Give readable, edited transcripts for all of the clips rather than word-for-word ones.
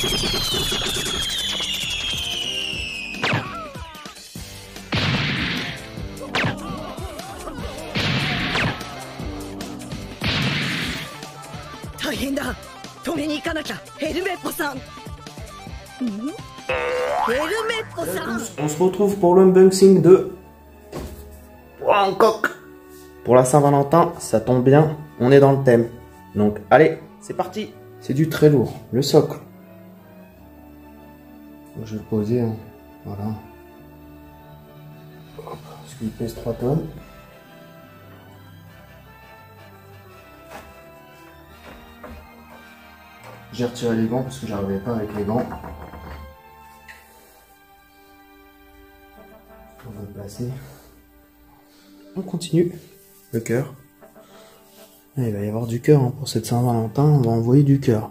大変だ。止めに行かなきゃ。ヘルメットさん。ヘルメットさん。On se retrouve pour l'unboxing de Hancock. Pour la Saint-Valentin, ça tombe bien, on est dans le thème. Donc allez, c'est parti. C'est du très lourd, le socle. Je vais le poser, hein. Voilà. Parce qu'il pèse 3 tonnes. J'ai retiré les gants parce que j'arrivais pas avec les gants. On va le placer. On continue. Le cœur. Il va y avoir du cœur, hein, pour cette Saint-Valentin. On va envoyer du cœur.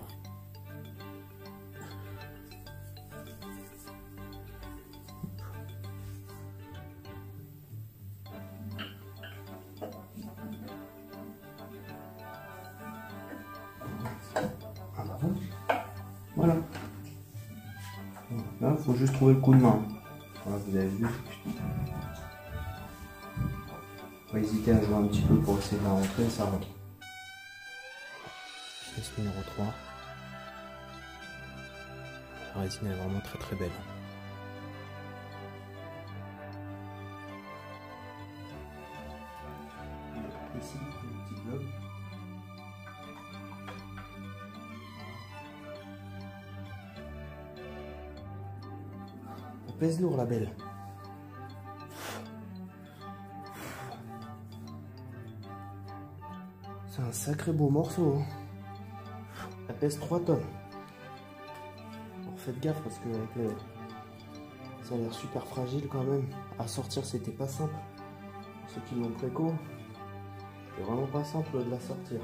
Voilà. Là, il faut juste trouver le coup de main. Voilà, vous avez vu. On va hésiter à jouer un petit peu pour essayer de la rentrer, ça rentre. Pièce numéro 3. La résine est vraiment très très belle. Ici, le petit bloc. Elle pèse lourd, la belle. C'est un sacré beau morceau. Hein. Elle pèse 3 tonnes. Alors faites gaffe parce que avec le... ça a l'air super fragile quand même. À sortir, c'était pas simple. Pour ceux qui l'ont préco, c'était vraiment pas simple de la sortir.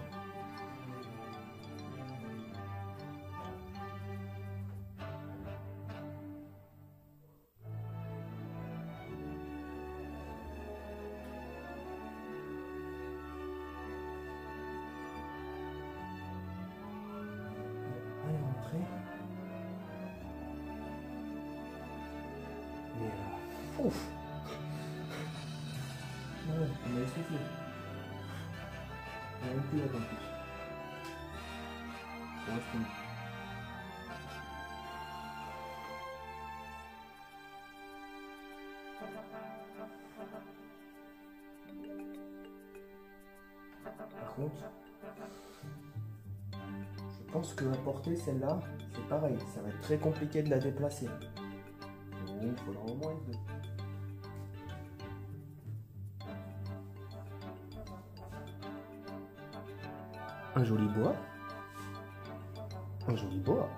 Mais ouf. Ouais, on a essoufflé. On a même plus là en plus. Ouais, je comprends. Par contre, je pense que la portée, celle-là, c'est pareil. Ça va être très compliqué de la déplacer. Il faudra au moins une deux. Un joli bois. Un joli bois.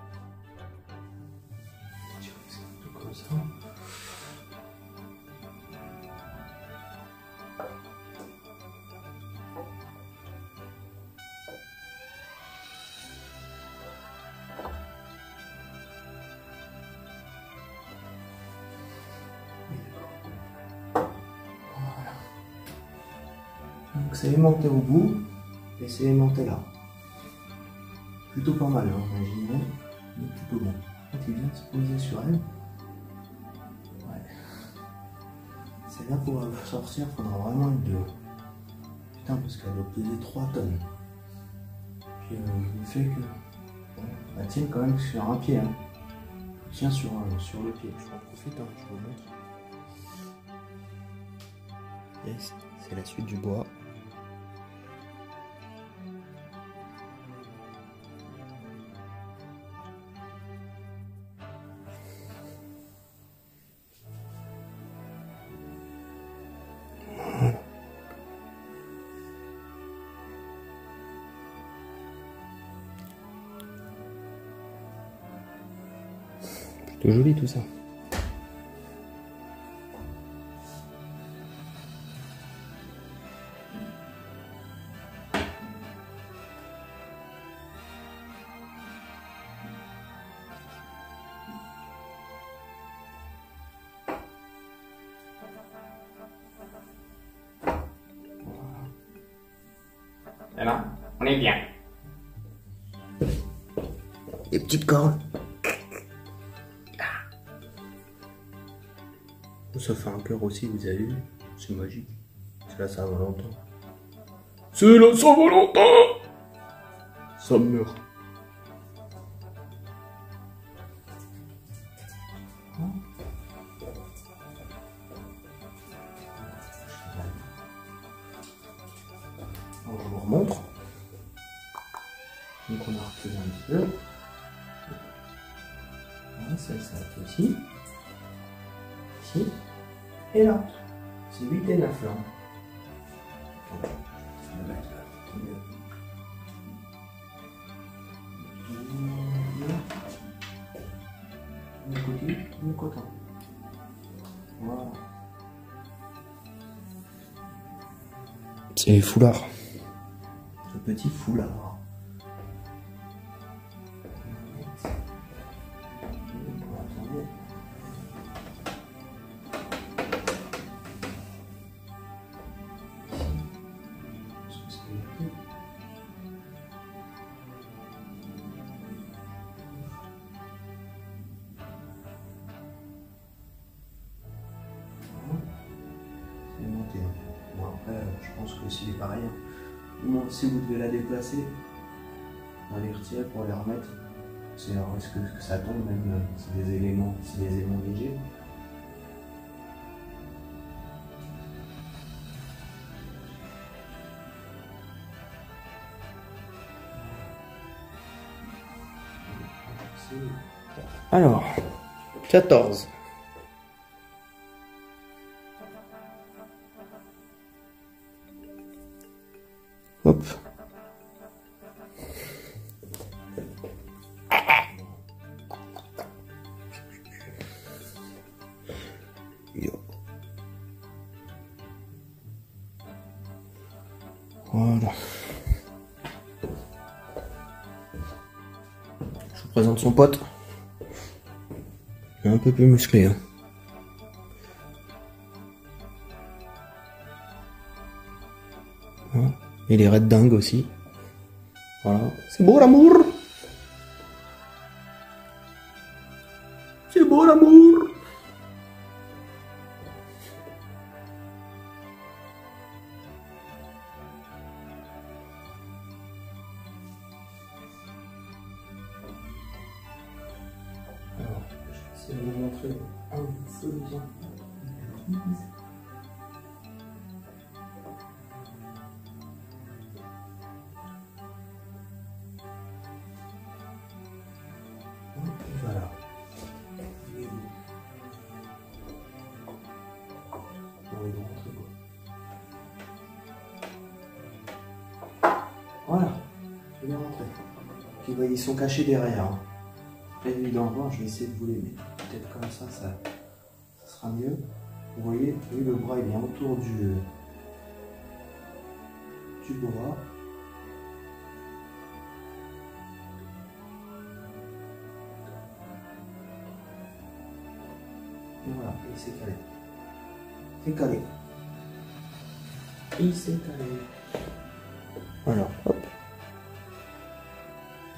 C'est un peu comme ça. Donc c'est aimanté au bout et c'est aimanté là. Plutôt pas mal, hein, imaginez, mais plutôt bon. Quand il vient se poser sur elle, ouais. C'est là pour sortir, il faudra vraiment être deux. Putain, parce qu'elle doit peser 3 tonnes. Puis le fait que bon, elle tient quand même sur un pied. Hein. Elle tient sur le pied. Je en profite, hein, je vous montre. Yes, c'est la suite du bois. Plutôt joli tout ça. Voilà, on est bien. Les petites cornes. Ça fait un cœur aussi, vous avez vu? C'est magique. C'est la Saint-Valentin. C'est la Saint-Valentin! Ça meurt. On vous remontre. Donc on a reculé un petit peu. Voilà, ça s'arrête aussi. Ici. Et là. C'est 8 et 9 là. On est content. Voilà. C'est les foulards. Le petit foulard. Bon, après, je pense que c'est pareil. Bon, si vous devez la déplacer, les retirer pour les remettre, c'est un risque que ça tombe, même c'est des éléments légers. Alors, 14. Hop. Yo. Voilà. Je vous présente son pote. Un peu plus musclé. Hein. Voilà. Et les raids dingues aussi. Voilà. C'est beau l'amour. C'est beau l'amour. Alors, je vais essayer de vous montrer un solution. Voilà. Voilà, je vais les montrer. Puis, ils sont cachés derrière. Hein. Évidemment, je vais essayer de vous les mettre. Peut-être comme ça, ça sera mieux. Vous voyez, oui, le bras il est autour du bras. Et voilà, il s'est calé. C'est calé. Il s'est calé. Voilà, hop.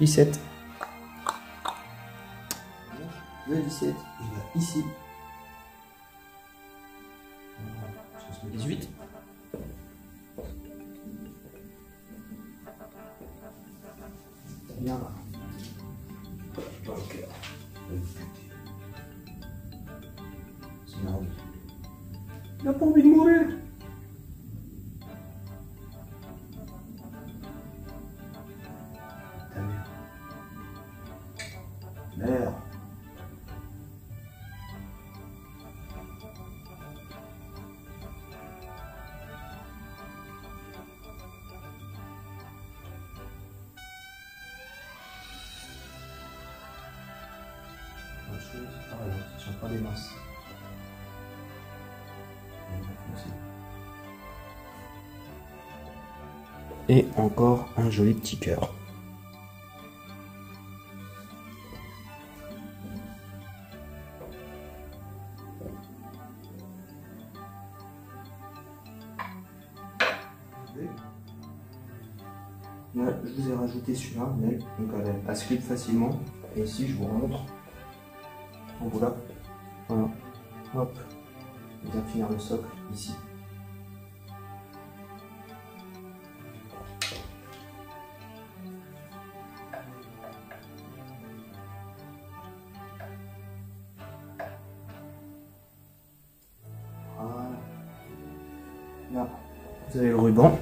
17. Le 17, il va ici. Voilà, ça se met 18. Bien là. Dans le cœur. C'est marrant. Il n'a pas envie de mourir. Ta mère. Mère. C'est pareil, ça ne tient pas des masses. Et encore un joli petit cœur. Là, je vous ai rajouté celui-là, donc elle se clip facilement. Et ici, je vous remontre. En voilà. Voilà. Hop. Bien finir le socle ici. Voilà. Là, vous avez le ruban.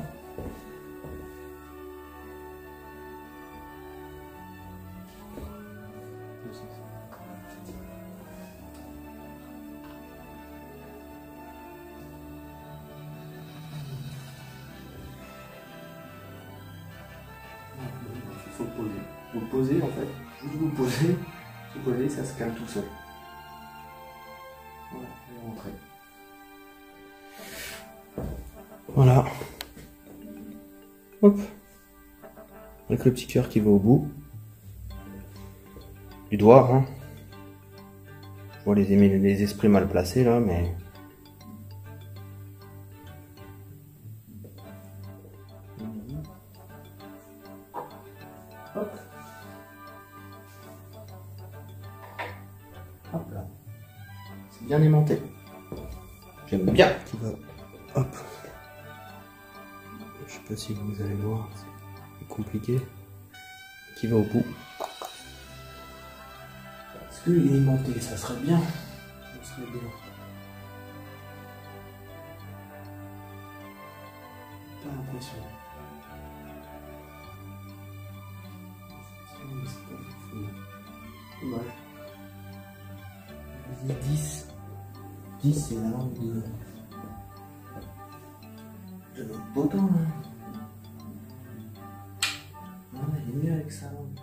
Il faut le poser. Vous le posez en fait, juste vous posez, ça se calme tout seul. Voilà, je vais rentrer. Voilà. Hop. Avec le petit cœur qui va au bout. Du doigt, hein. Je vois les esprits mal placés là, mais... Hop. Hop là. C'est bien aimanté. J'aime bien. Qui va. Hop. Je sais pas si vous allez voir, c'est compliqué. Qui va au bout. Est-ce qu'il est aimanté? Ça serait bien. Ça serait bien. Pas l'impression. Ouais. Vas-y, 10. 10, c'est la langue de notre potin. Non, il est mieux avec sa langue.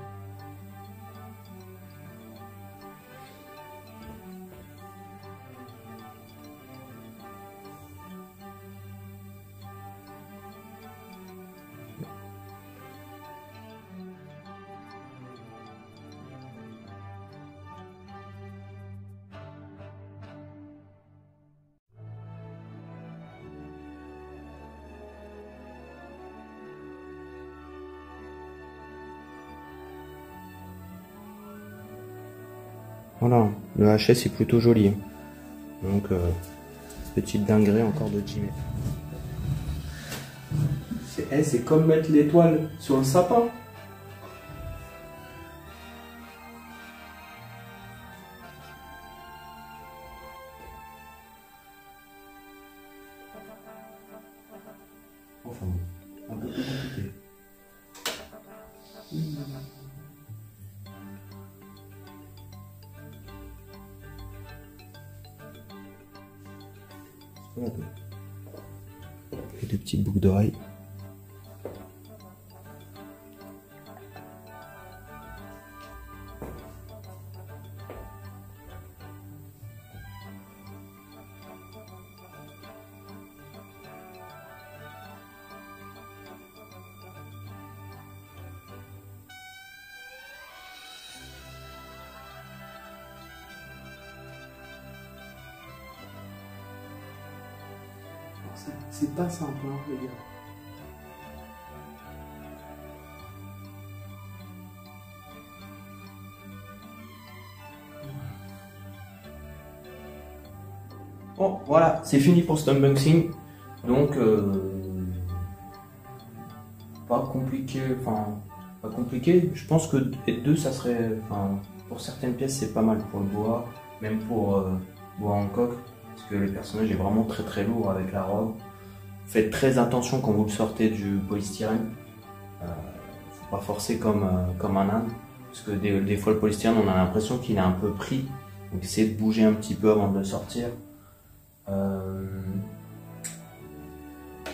Voilà, le HS est plutôt joli. Donc, petite dinguerie encore de Jimé. C'est comme mettre l'étoile sur le sapin. Enfin, un peu plus compliqué. Voilà. Et deux petites boucles d'oreilles. C'est pas simple, hein, les gars. Bon, voilà, c'est fini pour cet unboxing. Donc, pas compliqué, enfin, pas compliqué. Je pense que deux, ça serait, enfin, pour certaines pièces, c'est pas mal pour le bois, même pour bois en coque, parce que le personnage est vraiment très très lourd avec la robe. Faites très attention quand vous le sortez du polystyrène. Faut pas forcer comme un âne, parce que des fois le polystyrène, on a l'impression qu'il est un peu pris. Donc essayez de bouger un petit peu avant de le sortir.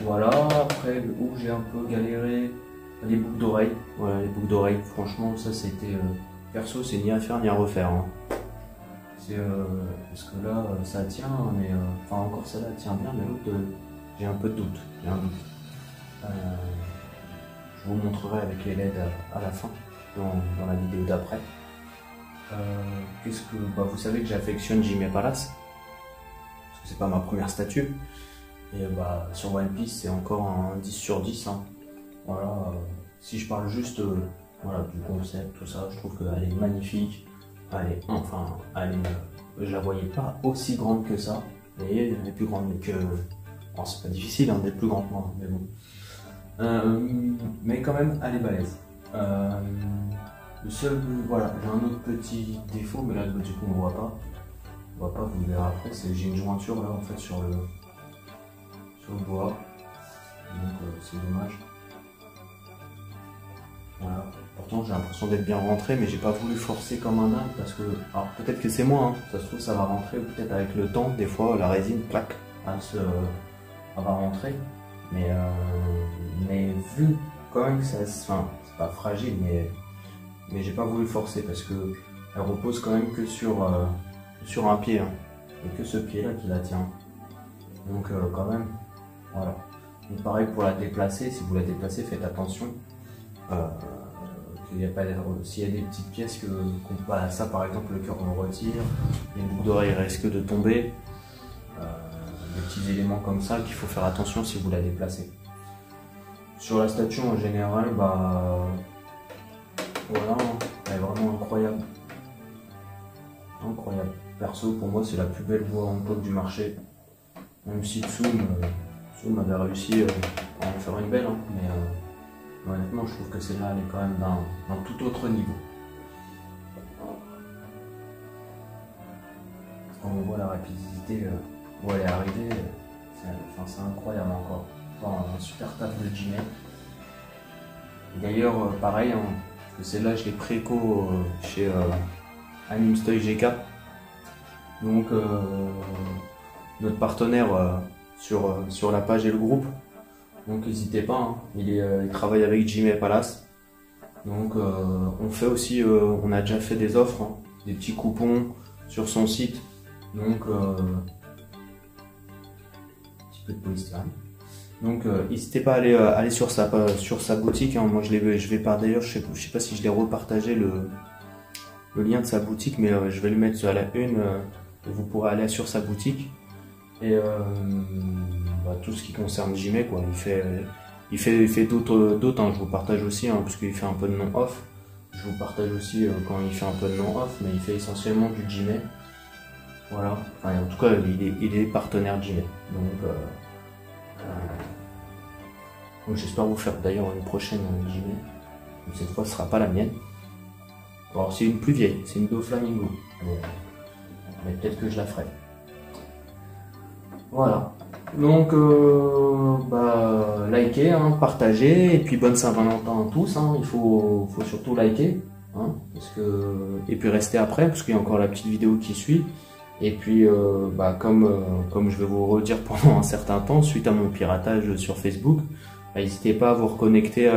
Voilà, après où j'ai un peu galéré, les boucles d'oreilles. Voilà, les boucles d'oreilles, franchement, ça c'était perso, c'est ni à faire ni à refaire. Hein. Parce que là, ça tient, mais enfin encore celle-là tient bien, mais l'autre, j'ai un peu de doute. J'ai un doute. Je vous montrerai avec les LED à la fin, dans la vidéo d'après. Vous savez que j'affectionne Jimé Palace, parce que c'est pas ma première statue. Et sur One Piece, c'est encore un 10 sur 10. Hein. Voilà, si je parle juste voilà, du concept, tout ça, je trouve qu'elle est magnifique. Je la voyais pas aussi grande que ça. Et elle est plus grande que... Bon, c'est pas difficile hein, d'être plus grand que moi, mais bon. Mais quand même, elle est balèze. Le seul, voilà, j'ai un autre petit défaut, mais là du coup on ne voit pas. On voit pas, vous le verrez après, c'est j'ai une jointure là en fait sur le bois. Donc c'est dommage. Voilà. Pourtant j'ai l'impression d'être bien rentré, mais j'ai pas voulu forcer comme un dingue parce que. Alors peut-être que c'est moi, hein, ça se trouve ça va rentrer, ou peut-être avec le temps, des fois la résine claque, elle va rentrer. Mais vu quand même que ça. Enfin, c'est pas fragile, mais j'ai pas voulu forcer parce que elle repose quand même que sur un pied, hein, et que ce pied là qui la tient. Donc quand même, voilà. Donc pareil pour la déplacer, si vous la déplacez, faites attention. Qu'il n'y a pas s'il y a des petites pièces qu'on ça par exemple le cœur on le retire, les boucles d'oreilles risquent de tomber, des petits éléments comme ça qu'il faut faire attention si vous la déplacez. Sur la statue en général, bah voilà, elle est vraiment incroyable. Incroyable. Perso pour moi c'est la plus belle voix en pop du marché. Même si Tsum avait réussi à en faire une belle, hein, mais honnêtement, je trouve que celle-là, elle est quand même d'un tout autre niveau. Quand on voit la rapidité où elle est arrivée, c'est incroyable encore. Enfin, un super taf de Jimé. D'ailleurs, pareil, hein, parce que celle-là, je l'ai préco chez Animstoy GK. Donc, notre partenaire sur la page et le groupe. Donc n'hésitez pas, hein. Il travaille avec Jimé Palace. Donc on fait aussi, on a déjà fait des offres, hein, des petits coupons sur son site. Donc un petit peu de polystyrène. Donc n'hésitez pas à aller sur sa boutique, hein. Moi je vais pas d'ailleurs, je sais pas si je l'ai repartagé le lien de sa boutique, mais je vais le mettre à la une, et vous pourrez aller sur sa boutique. Et tout ce qui concerne Jimé, quoi. Il fait d'autres, hein. Je vous partage aussi, hein, parce qu'il fait un peu de non-off. Je vous partage aussi quand il fait un peu de non-off, mais il fait essentiellement du Jimé. Voilà. Enfin, en tout cas, il est partenaire Jimé. Donc j'espère vous faire d'ailleurs une prochaine Jimé. Cette fois, ce sera pas la mienne. Bon, c'est une plus vieille, c'est une Doflamingo. Mais peut-être que je la ferai. Voilà, donc likez, hein, partagez, et puis bonne Saint-Valentin à tous, hein. Il faut surtout liker, hein, et puis rester après, parce qu'il y a encore la petite vidéo qui suit, et puis comme je vais vous redire pendant un certain temps, suite à mon piratage sur Facebook, n'hésitez pas à vous reconnecter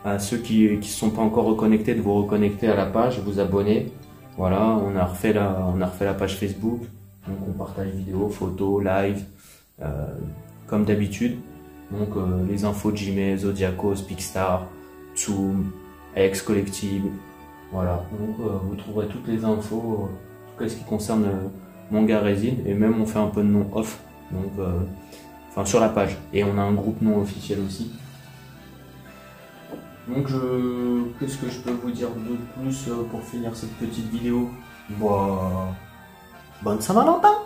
à ceux qui ne sont pas encore reconnectés, de vous reconnecter à la page, vous abonner. Voilà, on a refait la page Facebook. Donc on partage vidéos, photos, live, comme d'habitude. Donc les infos de Jimé, Zodiacos, Picstar, Tsum, Ex Collective. Voilà, donc vous trouverez toutes les infos, en tout cas ce qui concerne Manga Résine, et même on fait un peu de non off, donc enfin sur la page. Et on a un groupe non officiel aussi. Donc qu'est-ce que je peux vous dire de plus pour finir cette petite vidéo? Bonne Saint-Valentin!